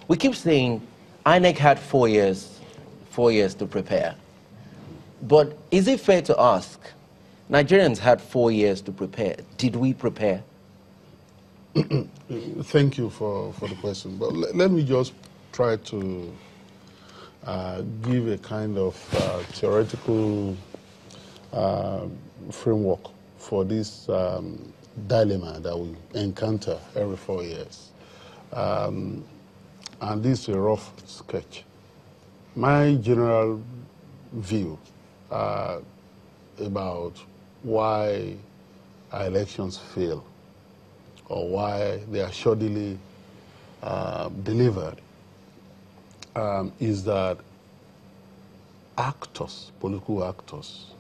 We keep saying INEC had 4 years to prepare. But is it fair to ask, Nigerians had 4 years to prepare. Did we prepare? Thank you for the question. But let me just try to give a kind of theoretical framework for this dilemma that we encounter every 4 years. And this is a rough sketch. My general view about why our elections fail or why they are shoddily delivered is that actors, political actors,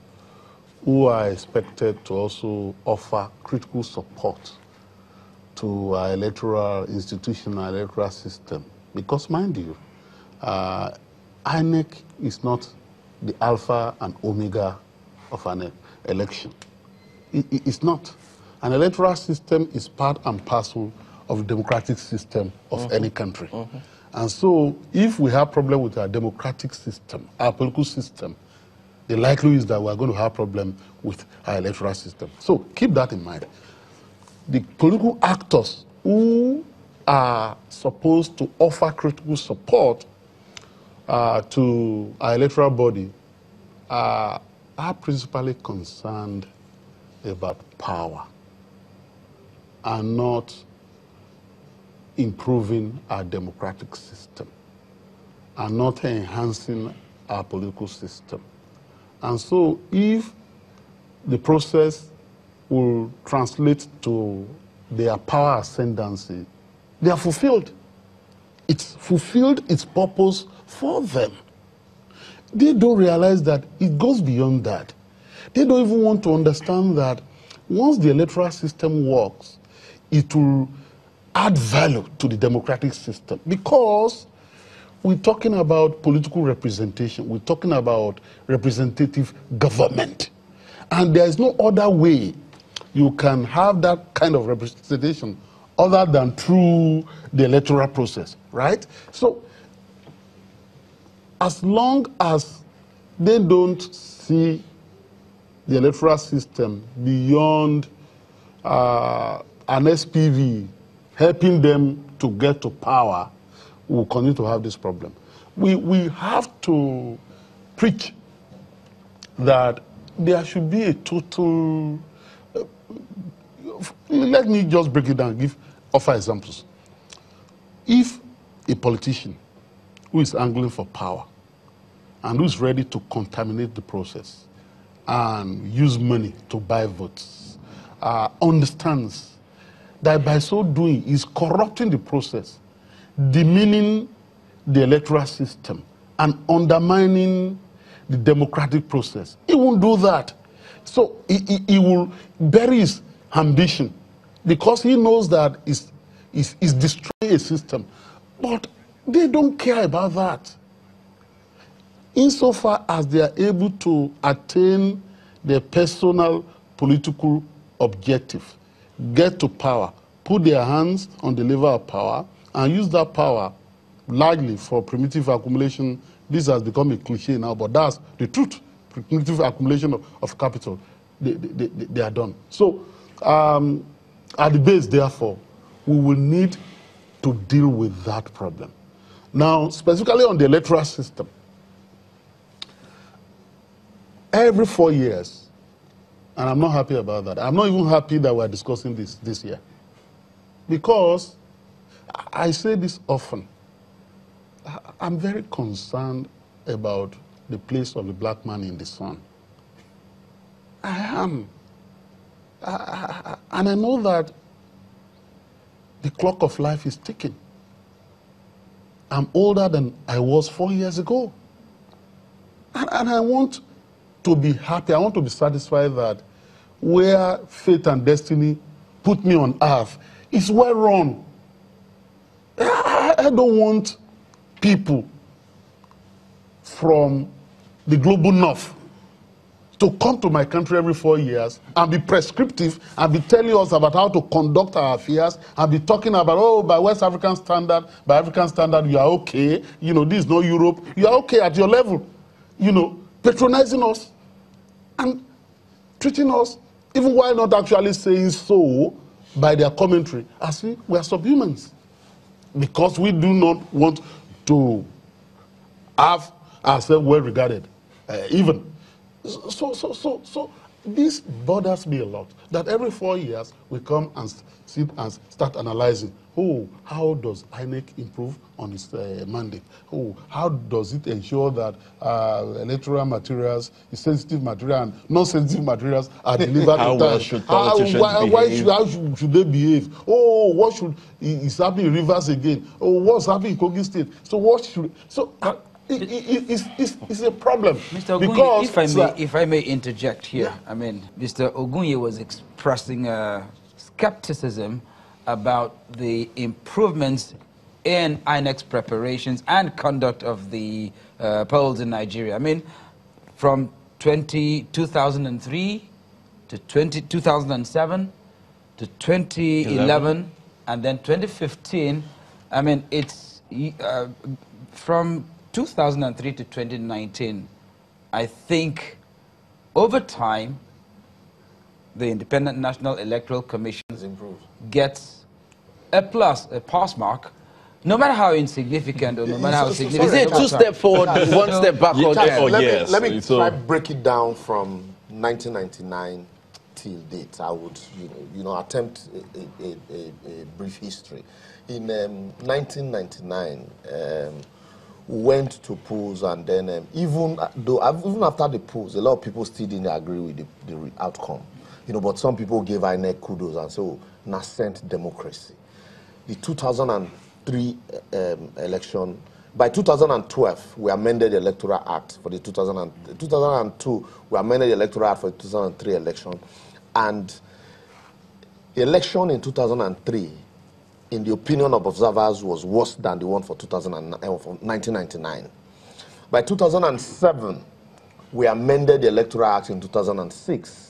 who are expected to also offer critical support to our electoral institution, our electoral system. Because mind you, INEC is not the alpha and omega of an election. It's not. An electoral system is part and parcel of the democratic system of any country. And so if we have problem with our democratic system, our political system, the likelihood is that we're going to have problem with our electoral system. So keep that in mind. The political actors who are supposed to offer critical support to our electoral body are principally concerned about power and not improving our democratic system and not enhancing our political system. And so if the process will translate to their power ascendancy, they are fulfilled. It's fulfilled its purpose for them. They don't realize that it goes beyond that. They don't even want to understand that once the electoral system works, it will add value to the democratic system. Because we're talking about political representation, we're talking about representative government. And there is no other way you can have that kind of representation other than through the electoral process, right? So, as long as they don't see the electoral system beyond an SPV helping them to get to power, we'll continue to have this problem. We have to preach that there should be a total... let me just break it down, offer examples. If a politician who is angling for power and who is ready to contaminate the process and use money to buy votes, understands that by so doing is corrupting the process, demeaning the electoral system, and undermining the democratic process. He won't do that. So he will bury his ambition because he knows that he's destroying a system. But they don't care about that. Insofar as they are able to attain their personal political objective, get to power, put their hands on the lever of power, and use that power largely for primitive accumulation. This has become a cliche now, but that's the truth. Primitive accumulation of capital, they are done. So, at the base, therefore, we will need to deal with that problem. Now, specifically on the electoral system, every 4 years, and I'm not happy about that. I'm not even happy that we're discussing this year. Because I say this often. I'm very concerned about the place of the black man in the sun. I am. And I know that the clock of life is ticking. I'm older than I was 4 years ago. And I want to be happy. I want to be satisfied that where fate and destiny put me on earth is well run. I don't want people from the global north to come to my country every 4 years and be prescriptive and be telling us about how to conduct our affairs and be talking about, oh, by West African standard, by African standard, you are okay. You know, this is not Europe. You are okay at your level. You know, patronizing us and treating us, even while not actually saying so by their commentary, as if we are subhumans. Because we do not want to have ourselves well regarded, even. So this bothers me a lot, that every 4 years we come and sit and start analyzing, oh, how does INEC improve on its mandate? Oh, how does it ensure that electoral materials, sensitive material and non-sensitive materials are delivered how in well time? should politicians behave? How should they behave? Oh, what is happening in Rivers again? Oh, what's happening in Kogi State? So what should, so it's a problem. Mr. Ogunye, Because, if I may interject here, yeah. I mean, Mr. Ogunye was expressing skepticism about the improvements in INEC's preparations and conduct of the polls in Nigeria. I mean, from 2003 to 2007 to 2011 and then 2015. I mean, it's from 2003 to 2019, I think over time, the Independent National Electoral Commission gets a pass mark, no matter how insignificant or no matter how significant. Is it 2 steps forward, 1 step backward? Let me try break it down from 1999 till date. I would, attempt a brief history. In 1999, went to polls, and then even after the polls, a lot of people still didn't agree with the outcome. But some people gave INEC kudos and so nascent democracy. The 2003 election, by 2012, we amended the Electoral Act for the 2002, we amended the Electoral Act for the 2003 election, and the election in 2003, in the opinion of observers, was worse than the one for 1999. By 2007, we amended the Electoral Act in 2006.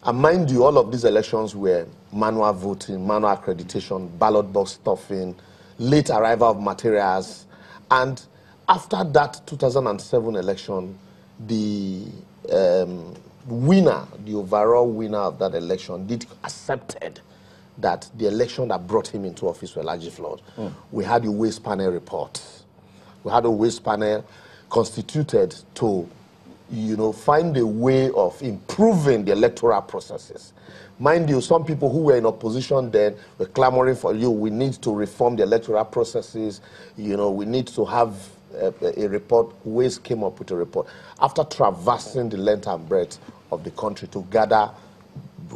And mind you, all of these elections were manual voting, manual accreditation, ballot box stuffing, late arrival of materials. And after that 2007 election, the winner, the overall winner of that election, accepted that the election that brought him into office were largely flawed. We had a waste panel report. We had a waste panel constituted to, find a way of improving the electoral processes. Mind you, some people who were in opposition then were clamoring for we need to reform the electoral processes. We need to have a report. Waste came up with a report after traversing the length and breadth of the country to gather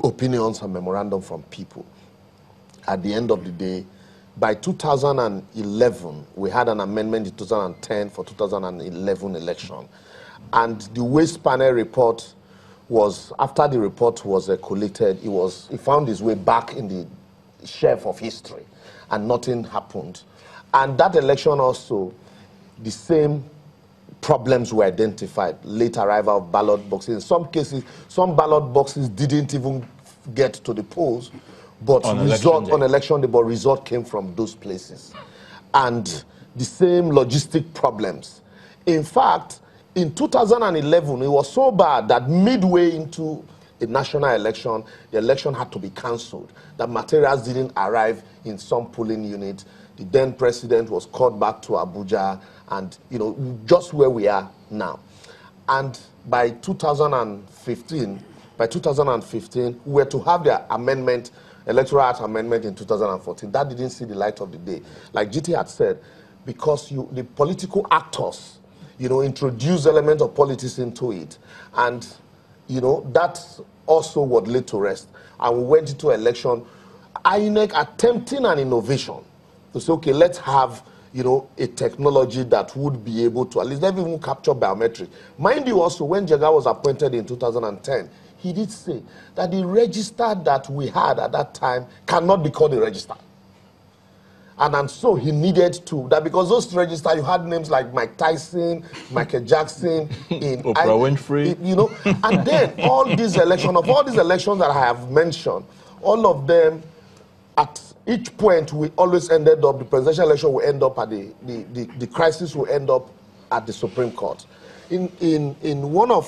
opinions and memorandum from people. At the end of the day, by 2011, we had an amendment in 2010 for 2011 election. And the waste panel report was, after the report was collated, it found its way back in the shelf of history, and nothing happened. And that election also, the same problems were identified. Late arrival of ballot boxes. In some cases, some ballot boxes didn't even get to the polls, but on election day, but result came from those places. And the same logistic problems. In fact, in 2011, it was so bad that midway into a national election, the election had to be cancelled. That materials didn't arrive in some polling units. The then president was called back to Abuja, and just where we are now. And by 2015, we were to have the amendment, Electoral Act amendment in 2014. That didn't see the light of the day. Like GT had said, because the political actors, introduce elements of politics into it. And, that's also what led to rest. And we went into election, INEC attempting an innovation to say, okay, let's have, a technology that would be able to at least let even capture biometric. Mind you also, when Jega was appointed in 2010, he did say that the register that we had at that time cannot be called a register. And so he needed to, that because those register, you had names like Mike Tyson, Michael Jackson, Oprah Winfrey. you know, and then all these elections, of all these elections that I have mentioned, all of them, at each point, we always ended up, the presidential election will end up at the crisis will end up at the Supreme Court. In one of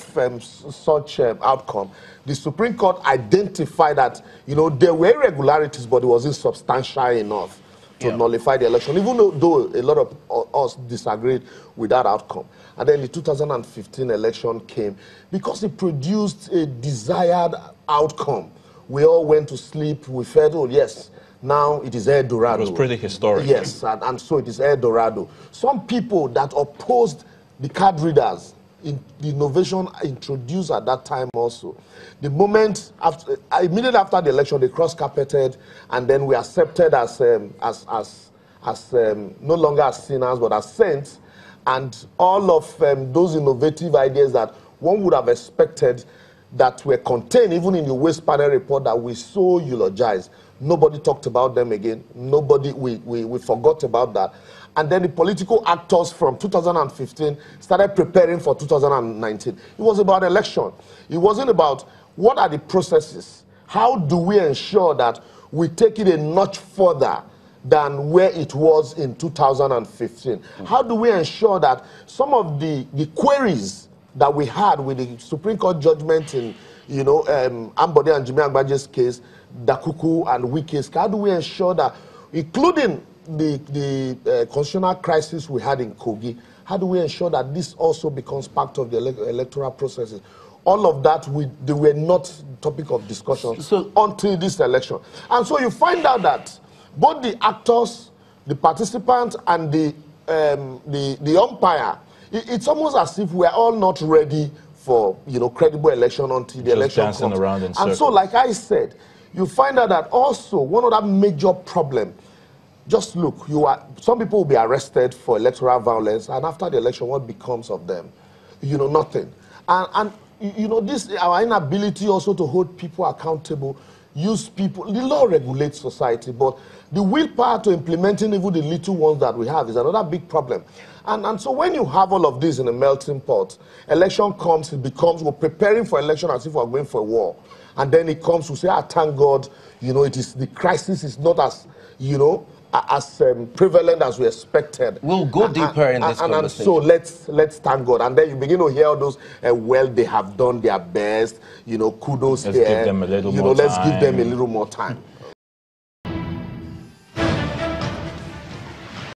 such outcome, the Supreme Court identified that, you know, there were irregularities, but it wasn't substantial enough to nullify the election, even though a lot of us disagreed with that outcome. And then the 2015 election came because it produced a desired outcome. We all went to sleep. We felt, oh, yes, now it is El Dorado. It was pretty historic. Yes, and so it is El Dorado. Some people that opposed the card readers, in the innovation introduced at that time also. The moment, immediately after the election, they cross-carpeted, and then we accepted as no longer as sinners, but as saints, and all of those innovative ideas that one would have expected that were contained even in the waste panel report that we so eulogized. Nobody talked about them again. Nobody, we forgot about that. And then the political actors from 2015 started preparing for 2019. It was about election. It wasn't about what are the processes. How do we ensure that we take it a notch further than where it was in 2015? How do we ensure that some of the queries that we had with the Supreme Court judgment in, you know, Ambode and Jimmy Agbaje's case, Dakuku and Wike's, how do we ensure that, including the constitutional crisis we had in Kogi, how do we ensure that this also becomes part of the electoral processes? All of that, they were not topic of discussion until this election. And so you find out that both the actors, the participants, and the umpire, it's almost as if we're all not ready for, you know, credible election until the election comes. Around in and so, like I said, you find out that also one of that major problem. Just look, some people will be arrested for electoral violence, and after the election, what becomes of them? You know, nothing. And you know, this, our inability also to hold people accountable, use people, the law regulates society, but the willpower to implementing even the little ones that we have is another big problem. And so when you have all of this in a melting pot, election comes, it becomes, we're preparing for election as if we're going for a war. And then it comes to say, thank God, you know, it is, the crisis is not as, you know, as prevalent as we expected. We'll go deeper in this conversation. And so let's thank God. And then you begin to hear all those, well, they have done their best, you know, kudos let's here. Give them a little you more know, let's time. give them a little more time.